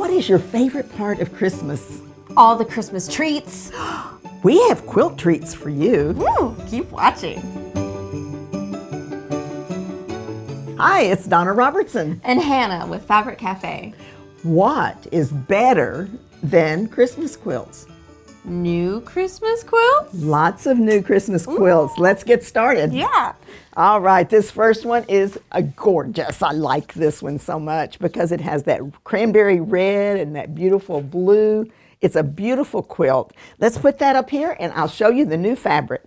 What is your favorite part of Christmas? All the Christmas treats. We have quilt treats for you. Woo, keep watching. Hi, it's Donna Robertson. And Hannah with Fabric Cafe. What is better than Christmas quilts? New Christmas quilts? Lots of new Christmas quilts. Let's get started. Yeah. All right, this first one is gorgeous. I like this one so much because it has that cranberry red and that beautiful blue. It's a beautiful quilt. Let's put that up here and I'll show you the new fabric.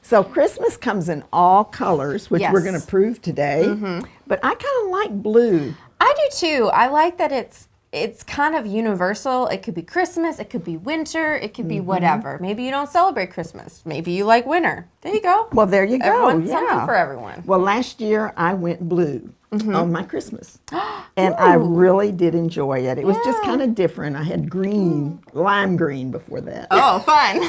So Christmas comes in all colors, which we're going to prove today, but I kind of like blue. I do too. I like that it's kind of universal. It could be Christmas, it could be winter, it could be whatever. Maybe you don't celebrate Christmas. Maybe you like winter. There you go. Well, there you go. Something for everyone. Well, last year I went blue on my Christmas, and I really did enjoy it. It was just kind of different. I had green, lime green before that. Oh, fun.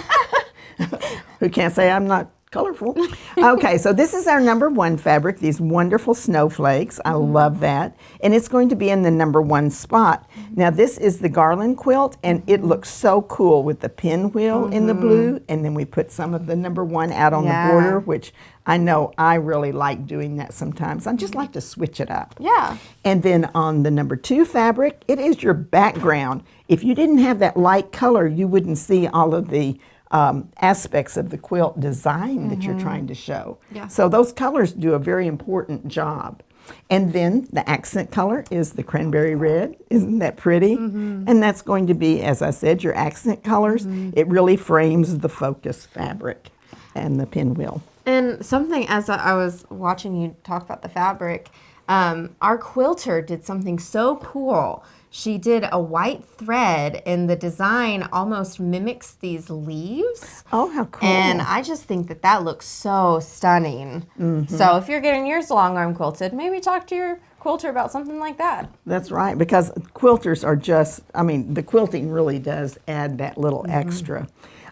Who can't say I'm not colorful? Okay, so this is our #1 fabric, these wonderful snowflakes. I love that. And it's going to be in the #1 spot. Now this is the Garland quilt, and it looks so cool with the pinwheel in the blue, and then we put some of the #1 out on the border, which I know I really like doing that sometimes. I just like to switch it up. Yeah. And then on the #2 fabric, it is your background. If you didn't have that light color, you wouldn't see all of the aspects of the quilt design that you're trying to show. Yeah. So those colors do a very important job. And then the accent color is the cranberry red. Isn't that pretty? And that's going to be, as I said, your accent colors. It really frames the focus fabric and the pinwheel. And something, as I was watching you talk about the fabric, our quilter did something so cool. She did a white thread, and the design almost mimics these leaves. Oh, how cool. And I just think that that looks so stunning. So if you're getting yours long arm quilted, maybe talk to your quilter about something like that. That's right, because quilters are just, I mean, the quilting really does add that little extra.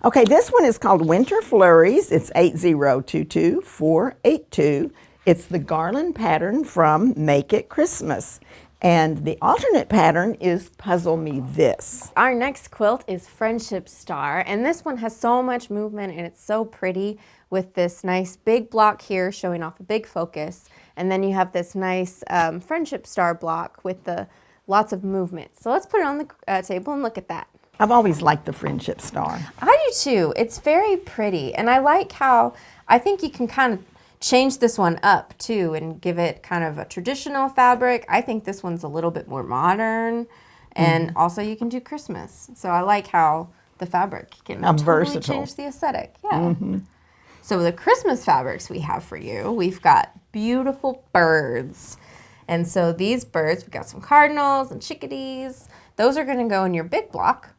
Okay, this one is called Winter Flurries. It's 8022482. It's the Garland pattern from Make It Christmas. And the alternate pattern is Puzzle Me This. Our next quilt is Friendship Star, and this one has so much movement and it's so pretty with this nice big block here showing off a big focus. And then you have this nice Friendship Star block with the lots of movement. So let's put it on the table and look at that. I've always liked the Friendship Star. I do too. It's very pretty, and I like how I think you can kind of change this one up too and give it kind of a traditional fabric. I think this one's a little bit more modern, and also you can do Christmas. So I like how the fabric can totally change the aesthetic. Yeah. So the Christmas fabrics we have for you, we've got beautiful birds. And so these birds, we've got some cardinals and chickadees. Those are going to go in your big block.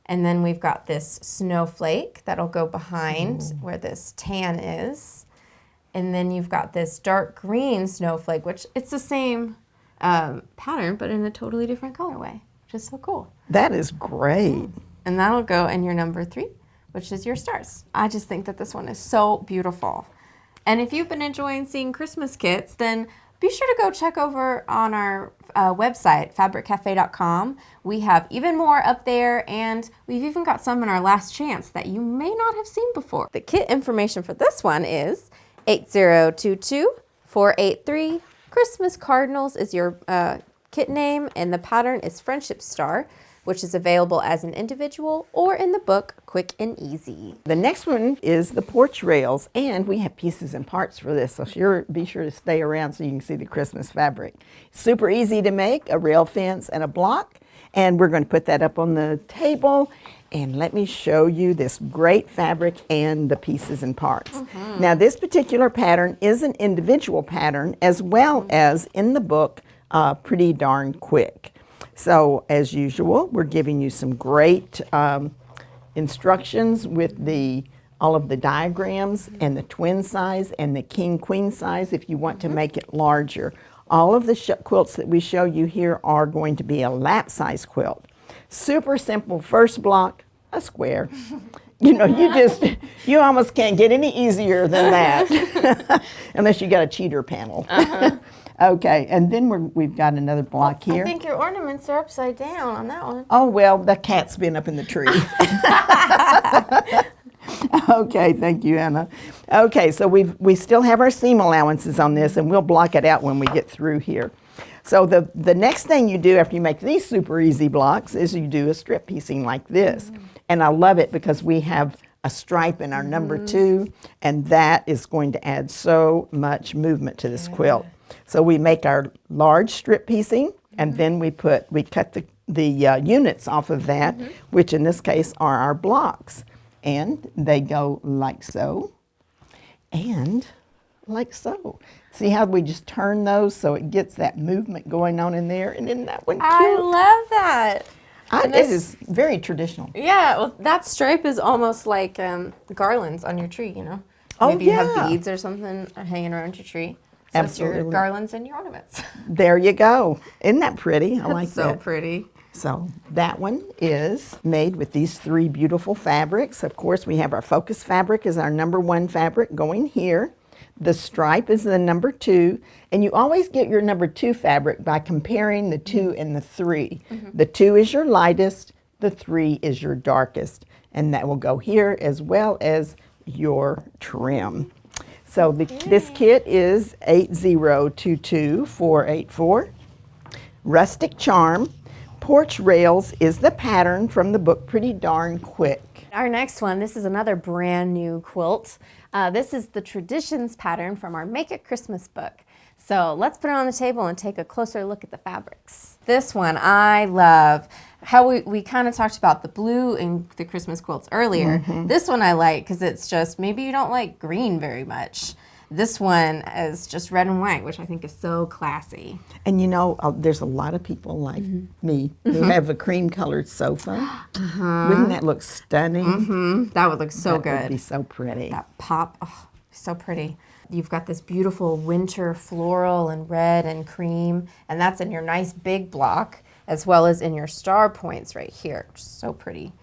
And then we've got this snowflake that'll go behind where this tan is. And then you've got this dark green snowflake, which it's the same pattern, but in a totally different colorway, which is so cool. That is great. And that'll go in your #3, which is your stars. I just think that this one is so beautiful. And if you've been enjoying seeing Christmas kits, then be sure to go check over on our website, fabriccafe.com. We have even more up there, and we've even got some in our last chance that you may not have seen before. The kit information for this one is 8022483. Christmas Cardinals is your kit name, and the pattern is Friendship Star, which is available as an individual or in the book Quick and Easy. The next one is the Porch Rails, and we have pieces and parts for this, so be sure to stay around so you can see the Christmas fabric. Super easy to make, a rail fence and a block, and we're going to put that up on the table. And let me show you this great fabric and the pieces and parts. Now this particular pattern is an individual pattern as well as in the book Pretty Darn Quick. So as usual, we're giving you some great instructions with all of the diagrams and the twin size and the king queen size if you want to make it larger. All of the quilts that we show you here are going to be a lap size quilt. Super simple first block, a square. You know, you almost can't get any easier than that, unless you got a cheater panel. Okay, and then we've got another block here. I think your ornaments are upside down on that one. Oh, well, the cat's been up in the tree. Okay, thank you, Anna. Okay, so we still have our seam allowances on this, and we'll block it out when we get through here. So the next thing you do after you make these super easy blocks is you do a strip piecing like this. And I love it because we have a stripe in our number 2, and that is going to add so much movement to this quilt. So we make our large strip piecing, and then we cut the units off of that, which in this case are our blocks. And they go like so, and like so. See how we just turn those so it gets that movement going on in there? And isn't that one cute? I love that. It is very traditional. Yeah, well, that stripe is almost like garlands on your tree, you know? Oh, Maybe you yeah. have beads or something hanging around your tree. So it's your Absolutely. garlands and your ornaments. There you go. Isn't that pretty? I like So that. pretty. So that one is made with these 3 beautiful fabrics. Of course, we have our focus fabric is our number 1 fabric going here. The stripe is the number 2, and you always get your number 2 fabric by comparing the 2 and the 3. The 2 is your lightest, the 3 is your darkest, and that will go here as well as your trim. So this kit is 8022484. Rustic Charm. Porch Rails is the pattern from the book Pretty Darn Quick. Our next one, this is another brand new quilt. This is the Traditions pattern from our Make It Christmas book. So let's put it on the table and take a closer look at the fabrics. This one I love. How we kind of talked about the blue in the Christmas quilts earlier. This one I like because it's just, maybe you don't like green very much. This one is just red and white, which I think is so classy. And you know, there's a lot of people like me who have a cream-colored sofa. Wouldn't that look stunning? That would look so That good. would be so pretty. That pop, oh, so pretty. You've got this beautiful winter floral and red and cream, and that's in your nice big block, as well as in your star points right here. So pretty.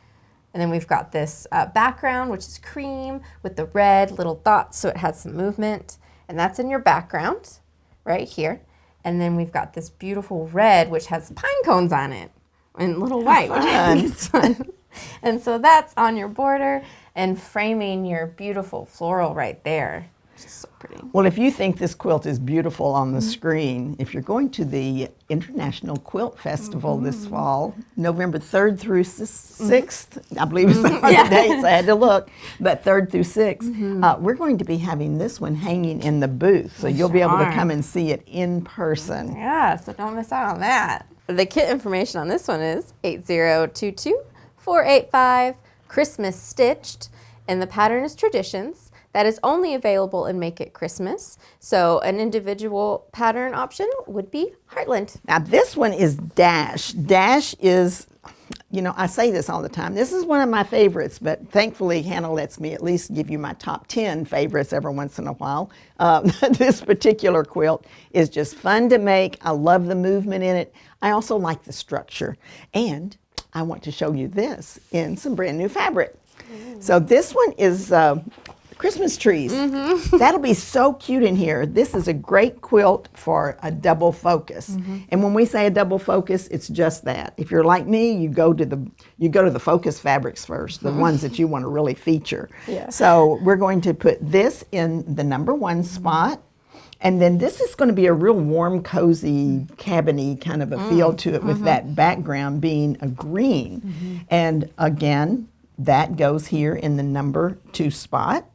And then we've got this background, which is cream with the red little dots, so it has some movement. And that's in your background right here. And then we've got this beautiful red, which has pine cones on it, and little white, which I think is fun. And so that's on your border and framing your beautiful floral right there. It's just so pretty. Well, if you think this quilt is beautiful on the screen, if you're going to the International Quilt Festival this fall, November 3rd through 6th, I believe is the dates, I had to look, but 3rd through 6th, we're going to be having this one hanging in the booth, so you'll be able to come and see it in person. Yeah, so don't miss out on that. The kit information on this one is 8022485 Christmas Stitched, and the pattern is Traditions. That is only available in Make It Christmas. So an individual pattern option would be Heartland. Now this one is Dash. Dash is, you know, I say this all the time. This is one of my favorites, but thankfully Hannah lets me at least give you my top 10 favorites every once in a while. This particular quilt is just fun to make. I love the movement in it. I also like the structure. And I want to show you this in some brand new fabric. So this one is Christmas trees. That'll be so cute in here. This is a great quilt for a double focus. And when we say a double focus, it's just that. If you're like me, you go to the focus fabrics first, the ones that you want to really feature. Yeah. So we're going to put this in the number 1 spot. And then this is going to be a real warm, cozy, cabiny kind of a feel to it with that background being a green. And again, that goes here in the number 2 spot.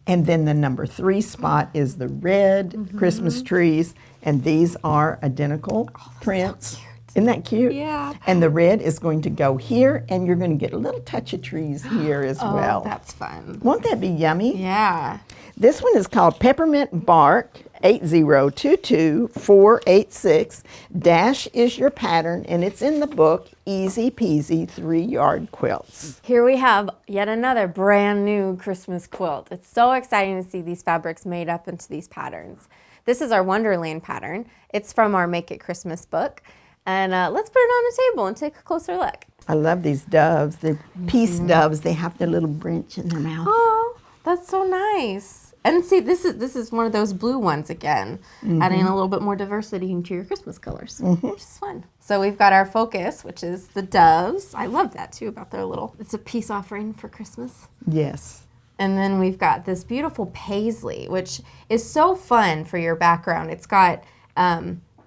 And then the number 3 spot is the red Christmas trees, and these are identical prints. So cute. Isn't that cute? Yeah. And the red is going to go here, and you're going to get a little touch of trees here as well. That's fun. Won't that be yummy? Yeah. This one is called Peppermint Bark 8022486. Dash is your pattern, and it's in the book Easy Peasy 3-Yard Quilts. Here we have yet another brand new Christmas quilt. It's so exciting to see these fabrics made up into these patterns. This is our Wonderland pattern. It's from our Make It Christmas book. And let's put it on the table and take a closer look. I love these doves. They're peace doves. They have their little branch in their mouth. Oh, that's so nice. And see, this is one of those blue ones again, adding a little bit more diversity into your Christmas colors, which is fun. So we've got our focus, which is the doves. I love that too, about their little, it's a peace offering for Christmas. Yes. And then we've got this beautiful paisley, which is so fun for your background. It's got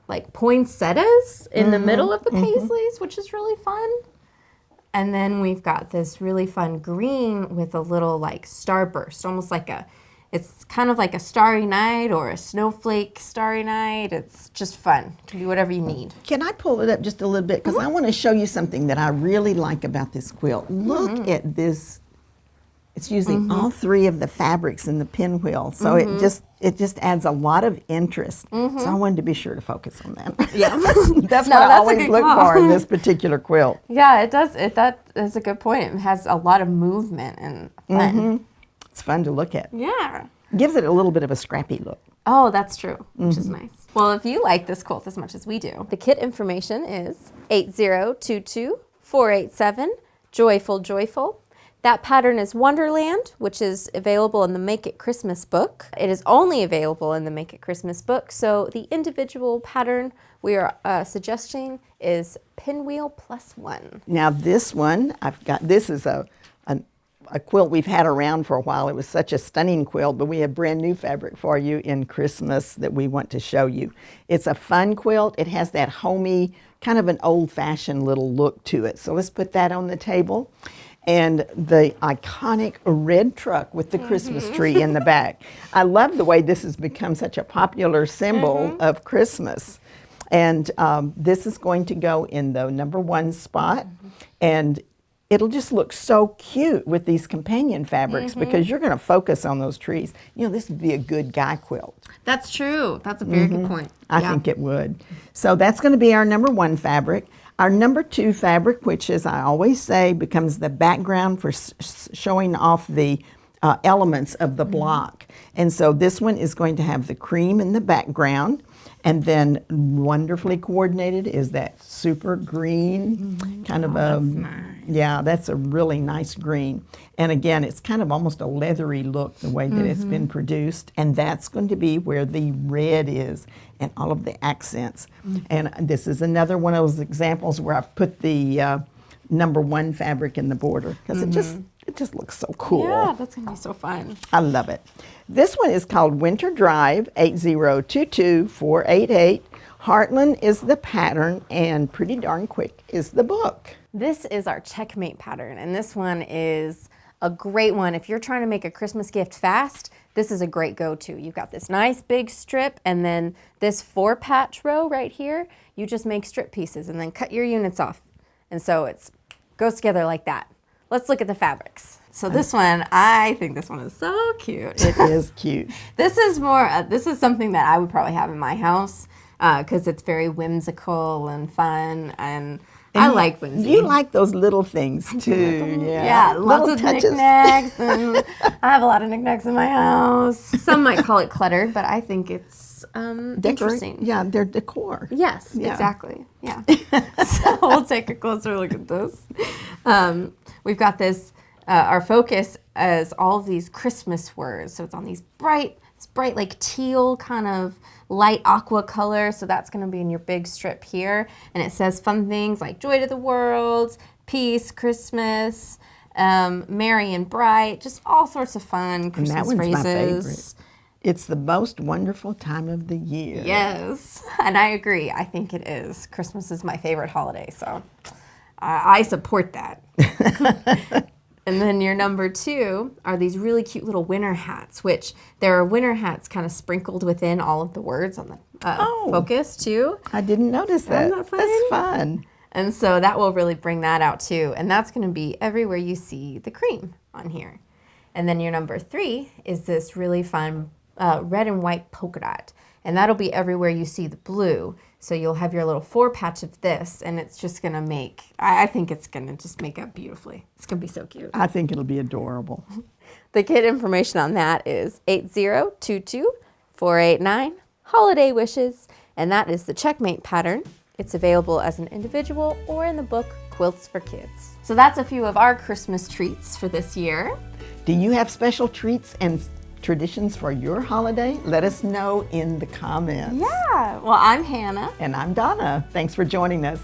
like poinsettias in the middle of the paisleys, which is really fun. And then we've got this really fun green with a little like starburst, almost like it's kind of like a starry night or a snowflake starry night. It's just fun. It can be whatever you need. Can I pull it up just a little bit? Because I want to show you something that I really like about this quilt. Look at this. It's using all three of the fabrics in the pinwheel. So it just adds a lot of interest. So I wanted to be sure to focus on that. Yeah. That's what I always look for in this particular quilt. Yeah, it does. That is a good point. It has a lot of movement and fun. It's fun to look at. Yeah. Gives it a little bit of a scrappy look. Oh, that's true, which is nice. Well, if you like this quilt as much as we do, the kit information is 8022-487, Joyful Joyful. That pattern is Wonderland, which is available in the Make It Christmas book. It is only available in the Make It Christmas book, so the individual pattern we are suggesting is Pinwheel +1. Now this one, this is a quilt we've had around for a while. It was such a stunning quilt, but we have brand new fabric for you in Christmas that we want to show you. It's a fun quilt. It has that homey, kind of an old-fashioned little look to it. So let's put that on the table. And the iconic red truck with the Christmas tree in the back. I love the way this has become such a popular symbol of Christmas. And this is going to go in the #1 spot. And it'll just look so cute with these companion fabrics because you're going to focus on those trees. You know, this would be a good guy quilt. That's true. That's a very good point. I think it would. So that's going to be our #1 fabric. Our #2 fabric, which, as I always say, becomes the background for showing off the elements of the block. And so this one is going to have the cream in the background, and then wonderfully coordinated is that super green kind of a, that's nice. Yeah, that's a really nice green. And again, it's kind of almost a leathery look the way that it's been produced, and that's going to be where the red is and all of the accents. And this is another one of those examples where I've put the #1 fabric in the border because it just looks so cool. Yeah, that's gonna be so fun. I love it. This one is called Winter Drive, 8022-488. Heartland is the pattern, and Pretty Darn Quick is the book. This is our Checkmate pattern, and this one is a great one. If you're trying to make a Christmas gift fast, this is a great go-to. You've got this nice big strip, and then this 4-patch row right here, you just make strip pieces and then cut your units off. And so it goes together like that. Let's look at the fabrics. So this one, I think this one is so cute. It is cute. This is more, this is something that I would probably have in my house because it's very whimsical and fun, and I like whimsy. You like those little things too, yeah. Yeah, lots little of touches. knickknacks, and I have a lot of knickknacks in my house. Some might call it cluttered, but I think it's interesting. Yeah, they're decor. Yes, Yeah. exactly. Yeah. So we'll take a closer look at this. We've got this, our focus is all of these Christmas words. So it's on these bright like teal kind of light aqua color. So that's going to be in your big strip here. And it says fun things like joy to the world, peace, Christmas, merry and bright, just all sorts of fun Christmas and that one's phrases. my favorite. It's the most wonderful time of the year. Yes, and I agree. I think it is. Christmas is my favorite holiday, so I support that. And then your #2 are these really cute little winter hats, which there are winter hats kind of sprinkled within all of the words on the focus too. I didn't notice that. Isn't that fun? That's fun. And so that will really bring that out too. And that's going to be everywhere you see the cream on here. And then your #3 is this really fun red and white polka dot. And that'll be everywhere you see the blue. So you'll have your little 4-patch of this, and it's just going to make, I think it's going to just make up beautifully. It's going to be so cute. I think it'll be adorable. The kit information on that is 8022-489, Holiday Wishes, and that is the Checkmate pattern. It's available as an individual or in the book Quilts for Kids. So that's a few of our Christmas treats for this year. Do you have special treats and traditions for your holiday? Let us know in the comments. Yeah. Well, I'm Hannah. And I'm Donna. Thanks for joining us.